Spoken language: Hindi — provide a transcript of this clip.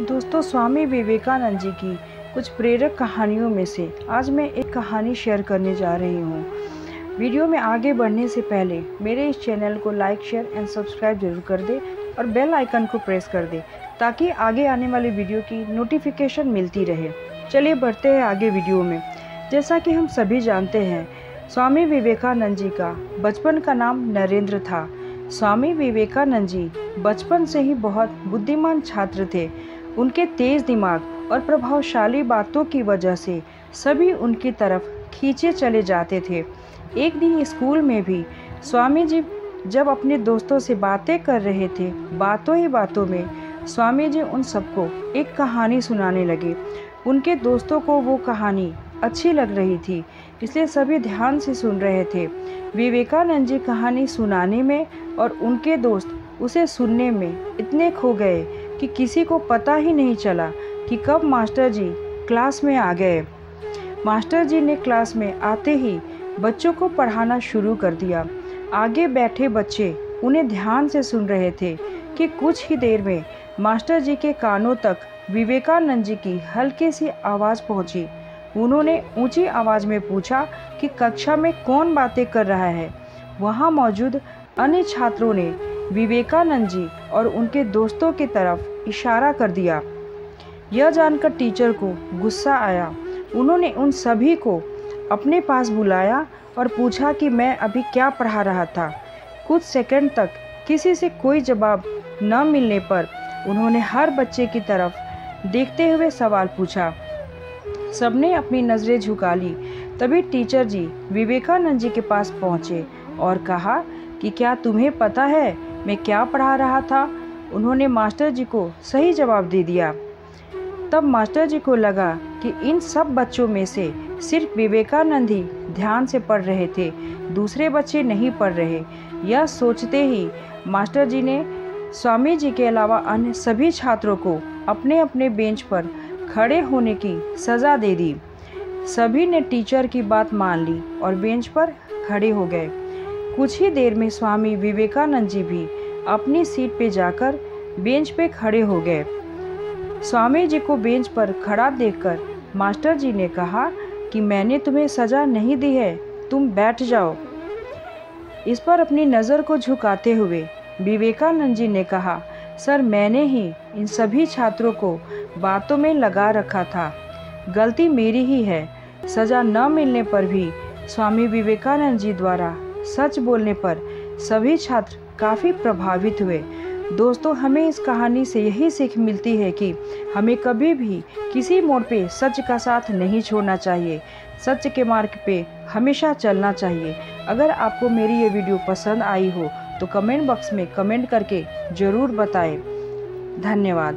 दोस्तों, स्वामी विवेकानंद जी की कुछ प्रेरक कहानियों में से आज मैं एक कहानी शेयर करने जा रही हूँ। वीडियो में आगे बढ़ने से पहले मेरे इस चैनल को लाइक, शेयर एंड सब्सक्राइब जरूर कर दे और बेल आइकन को प्रेस कर दे ताकि आगे आने वाली वीडियो की नोटिफिकेशन मिलती रहे। चलिए बढ़ते हैं आगे वीडियो में। जैसा कि हम सभी जानते हैं, स्वामी विवेकानंद जी का बचपन का नाम नरेंद्र था। स्वामी विवेकानंद जी बचपन से ही बहुत बुद्धिमान छात्र थे। उनके तेज दिमाग और प्रभावशाली बातों की वजह से सभी उनकी तरफ खींचे चले जाते थे। एक दिन स्कूल में भी स्वामी जी जब अपने दोस्तों से बातें कर रहे थे, बातों ही बातों में स्वामी जी उन सबको एक कहानी सुनाने लगे। उनके दोस्तों को वो कहानी अच्छी लग रही थी, इसलिए सभी ध्यान से सुन रहे थे। विवेकानंद जी कहानी सुनाने में और उनके दोस्त उसे सुनने में इतने खो गए कि किसी को पता ही नहीं चला कि कब मास्टर जी क्लास में आ गए। मास्टर जी ने क्लास में आते ही बच्चों को पढ़ाना शुरू कर दिया। आगे बैठे बच्चे उन्हें ध्यान से सुन रहे थे कि कुछ ही देर में मास्टर जी के कानों तक विवेकानंद जी की हल्की सी आवाज़ पहुंची। उन्होंने ऊंची आवाज़ में पूछा कि कक्षा में कौन बातें कर रहा है। वहां मौजूद अन्य छात्रों ने विवेकानंद जी और उनके दोस्तों की तरफ इशारा कर दिया। यह जानकर टीचर को गुस्सा आया। उन्होंने उन सभी को अपने पास बुलाया और पूछा कि मैं अभी क्या पढ़ा रहा था। कुछ सेकंड तक किसी से कोई जवाब न मिलने पर उन्होंने हर बच्चे की तरफ देखते हुए सवाल पूछा। सबने अपनी नज़रें झुका ली। तभी टीचर जी विवेकानंद जी के पास पहुँचे और कहा कि क्या तुम्हें पता है मैं क्या पढ़ा रहा था? उन्होंने मास्टर जी को सही जवाब दे दिया। तब मास्टर जी को लगा कि इन सब बच्चों में से सिर्फ विवेकानंद ही ध्यान से पढ़ रहे थे, दूसरे बच्चे नहीं पढ़ रहे। यह सोचते ही मास्टर जी ने स्वामी जी के अलावा अन्य सभी छात्रों को अपने अपने बेंच पर खड़े होने की सज़ा दे दी। सभी ने टीचर की बात मान ली और बेंच पर खड़े हो गए। कुछ ही देर में स्वामी विवेकानंद जी भी अपनी सीट पे जाकर बेंच पे खड़े हो गए। स्वामी जी को बेंच पर खड़ा देखकर मास्टर जी ने कहा कि मैंने तुम्हें सज़ा नहीं दी है, तुम बैठ जाओ। इस पर अपनी नज़र को झुकाते हुए विवेकानंद जी ने कहा, सर मैंने ही इन सभी छात्रों को बातों में लगा रखा था, गलती मेरी ही है। सज़ा न मिलने पर भी स्वामी विवेकानंद जी द्वारा सच बोलने पर सभी छात्र काफ़ी प्रभावित हुए। दोस्तों, हमें इस कहानी से यही सीख मिलती है कि हमें कभी भी किसी मोड़ पे सच का साथ नहीं छोड़ना चाहिए। सच के मार्ग पे हमेशा चलना चाहिए। अगर आपको मेरी ये वीडियो पसंद आई हो तो कमेंट बॉक्स में कमेंट करके ज़रूर बताएं। धन्यवाद।